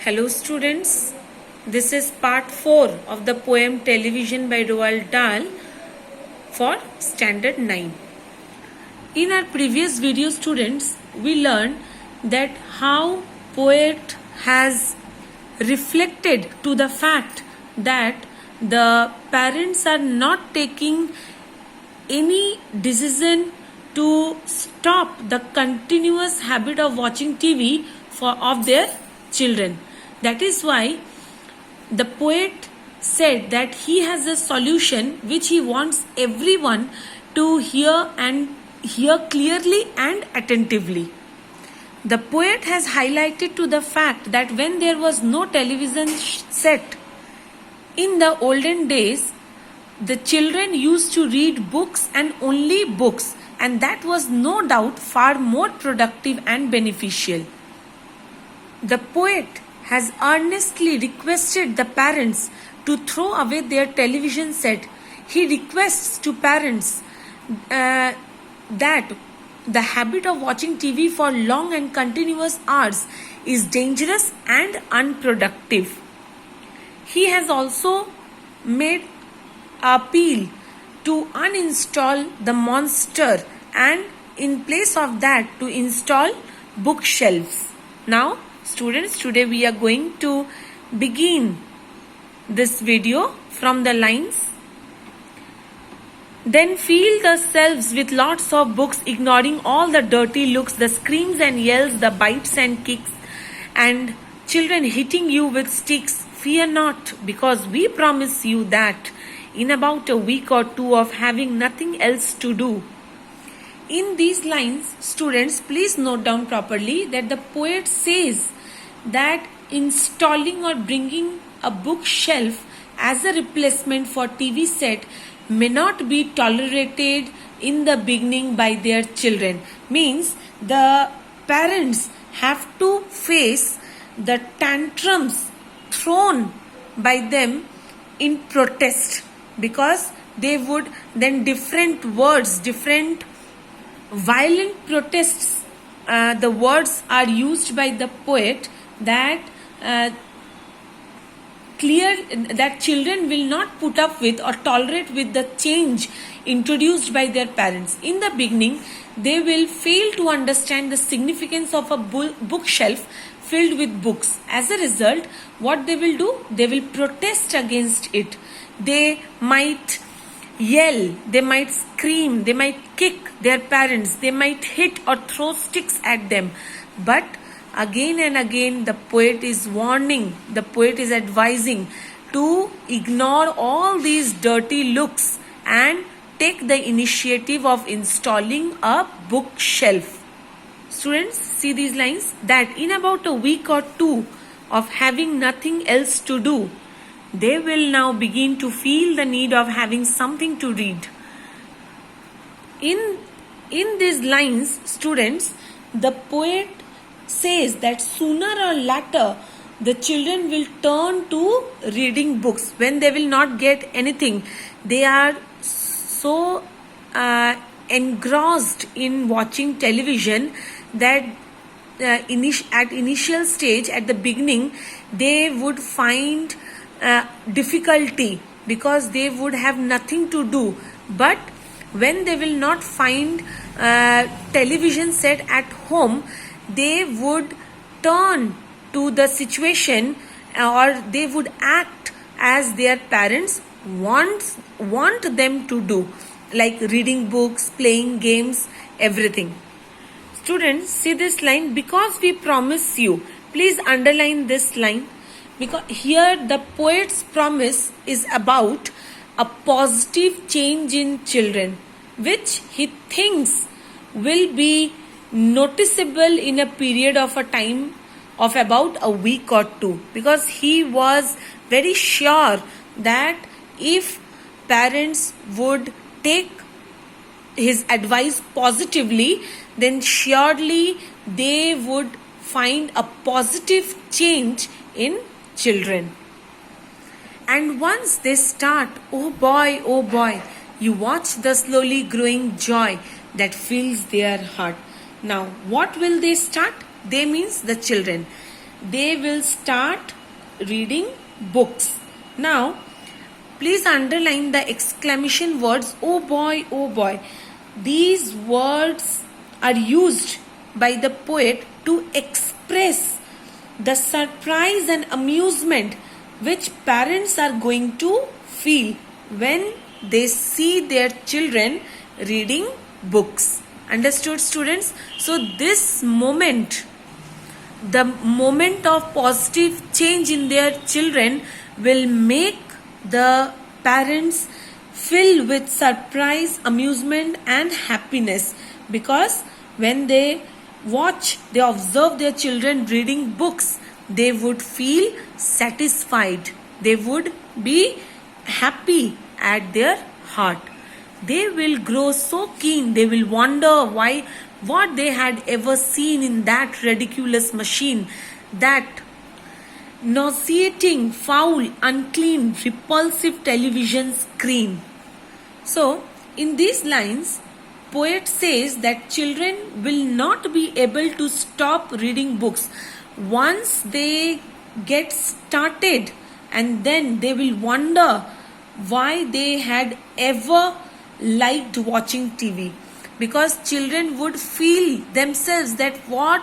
Hello students, this is part 4 of the poem Television by Roald Dahl for Standard 9. In our previous video students, we learned that how poet has reflected to the fact that the parents are not taking any decision to stop the continuous habit of watching TV of their children. That is why the poet said that he has a solution which he wants everyone to hear clearly and attentively. The poet has highlighted to the fact that when there was no television set in the olden days, the children used to read books and only books, and that was no doubt far more productive and beneficial. The poet has earnestly requested the parents to throw away their television set. He requests to parents that the habit of watching TV for long and continuous hours is dangerous and unproductive. He has also made appeal to uninstall the monster and in place of that to install bookshelves. Now students, today we are going to begin this video from the lines. Then fill the shelves with lots of books, ignoring all the dirty looks, the screams and yells, the bites and kicks, and children hitting you with sticks. Fear not, because we promise you that in about a week or two of having nothing else to do. In these lines, students, please note down properly that the poet says that installing or bringing a bookshelf as a replacement for TV set may not be tolerated in the beginning by their children. Means the parents have to face the tantrums thrown by them in protest, because they would then different words, different violent protests, the words are used by the poet that children will not put up with or tolerate with the change introduced by their parents. In the beginning, they will fail to understand the significance of a bookshelf filled with books. As a result, what they will do? They will protest against it. They might yell, they might scream, they might kick their parents, they might hit or throw sticks at them. But again and again, the poet is warning, the poet is advising to ignore all these dirty looks and take the initiative of installing a bookshelf. Students, see these lines, that in about a week or two of having nothing else to do, they will now begin to feel the need of having something to read. In these lines, students, the poet says that sooner or later the children will turn to reading books when they will not get anything. They are so engrossed in watching television that at initial stage, at the beginning, they would find difficulty because they would have nothing to do. But when they will not find television set at home, they would turn to the situation or they would act as their parents want them to do, like reading books, playing games, everything. Students, see this line, because we promise you. Please underline this line, because here the poet's promise is about a positive change in children, which he thinks will be noticeable in a period of a time of about a week or two, because he was very sure that if parents would take his advice positively, then surely they would find a positive change in children. And once they start, oh boy, you watch the slowly growing joy that fills their heart. Now, what will they start? They means the children. they will start reading books. Now, please underline the exclamation words, oh boy, oh boy. These words are used by the poet to express the surprise and amusement which parents are going to feel when they see their children reading books. Understood, students? So this moment, the moment of positive change in their children, will make the parents fill with surprise, amusement and happiness, because when they observe their children reading books, they would feel satisfied, they would be happy at their heart. They will grow so keen, they will wonder what they had ever seen in that ridiculous machine, that nauseating, foul, unclean, repulsive television screen. So, in these lines, poet says that children will not be able to stop reading books once they get started, and then they will wonder why they had ever liked watching TV, because children would feel themselves that what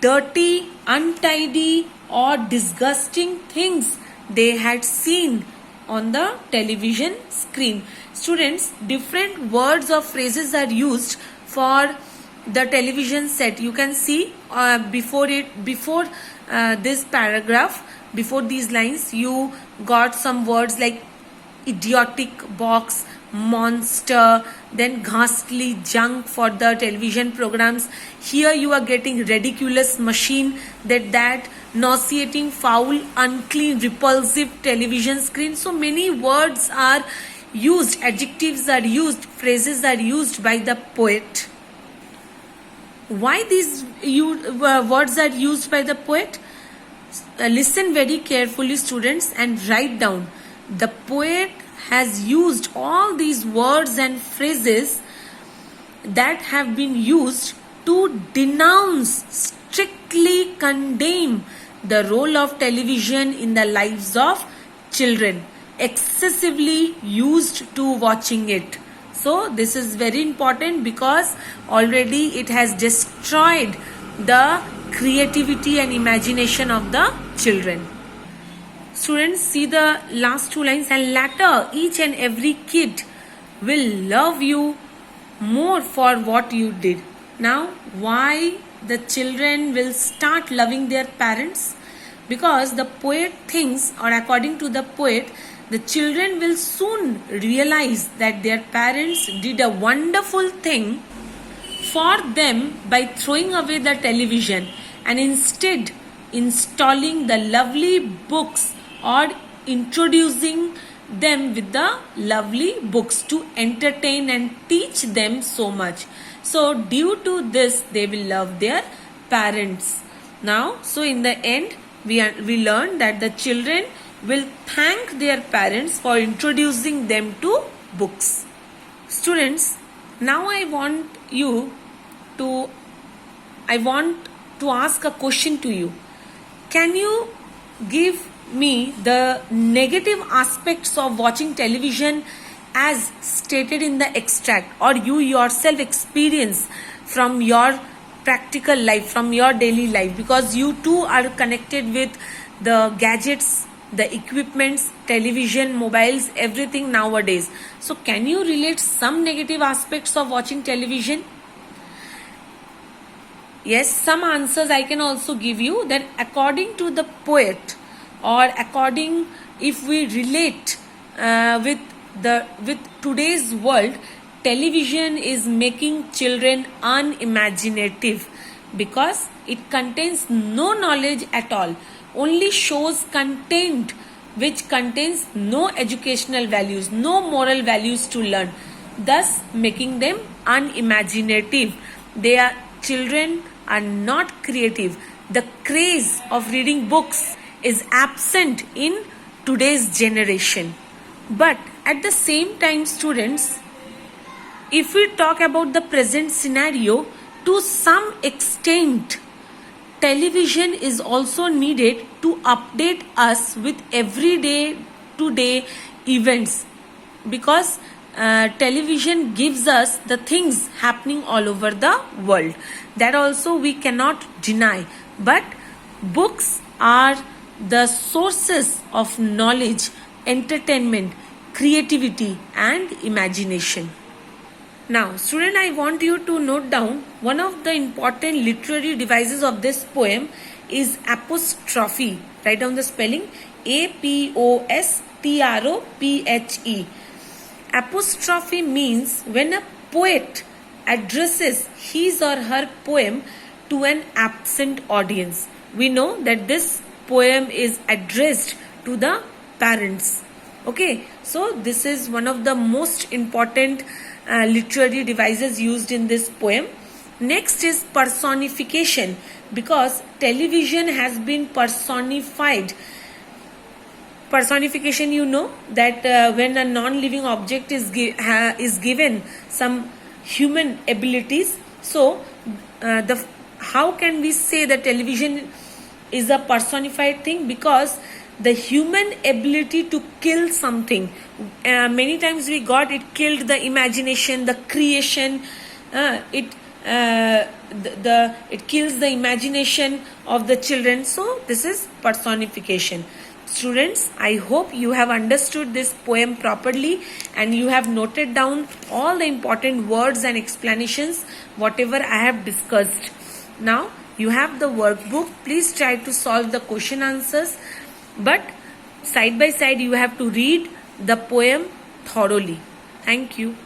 dirty, untidy or disgusting things they had seen on the television screen. Students, different words or phrases are used for the television set. You can see before this paragraph, before these lines, you got some words like idiotic box, monster, then ghastly junk for the television programs. Here you are getting ridiculous machine, that nauseating, foul, unclean, repulsive television screen. So many words are used, adjectives are used, phrases are used by the poet. Why these words are used by the poet? Listen very carefully, students, and write down. The poet has used all these words and phrases that have been used to denounce, strictly condemn the role of television in the lives of children, excessively used to watching it. So this is very important, because already it has destroyed the creativity and imagination of the children. Students, see the last two lines. And later, each and every kid will love you more for what you did. Now, why the children will start loving their parents? Because the poet thinks, or according to the poet, the children will soon realize that their parents did a wonderful thing for them by throwing away the television and instead installing the lovely books, or introducing them with the lovely books to entertain and teach them so much. So due to this, they will love their parents. Now, so in the end, we learned that the children will thank their parents for introducing them to books. Students, now I want to ask a question to you. Can you give me the negative aspects of watching television as stated in the extract, or you yourself experience from your practical life, from your daily life, because you too are connected with the gadgets, the equipments, television, mobiles, everything nowadays. So can you relate some negative aspects of watching television? Yes, some answers I can also give you, that according to the poet, or according, if we relate with today's world, television is making children unimaginative, because it contains no knowledge at all, only shows content which contains no educational values, no moral values to learn, thus making them unimaginative. Children are not creative. The craze of reading books is absent in today's generation. But at the same time, students, if we talk about the present scenario, to some extent, television is also needed to update us with everyday to-day events, because television gives us the things happening all over the world. That also we cannot deny. But books are the sources of knowledge, entertainment, creativity, and imagination. Now, student, I want you to note down one of the important literary devices of this poem is apostrophe. Write down the spelling: A-P-O-S-T-R-O-P-H-E. Apostrophe means when a poet addresses his or her poem to an absent audience. We know that this poem is addressed to the parents. Okay, so this is one of the most important literary devices used in this poem. Next is personification, because television has been personified. Personification, you know that when a non-living object is given some human abilities. So how can we say that television is a personified thing? Because the human ability to kill something, many times we got it killed the imagination, the creation. It kills the imagination of the children. So this is personification. Students, I hope you have understood this poem properly and you have noted down all the important words and explanations whatever I have discussed. Now you have the workbook. Please try to solve the question answers, but side by side you have to read the poem thoroughly. Thank you.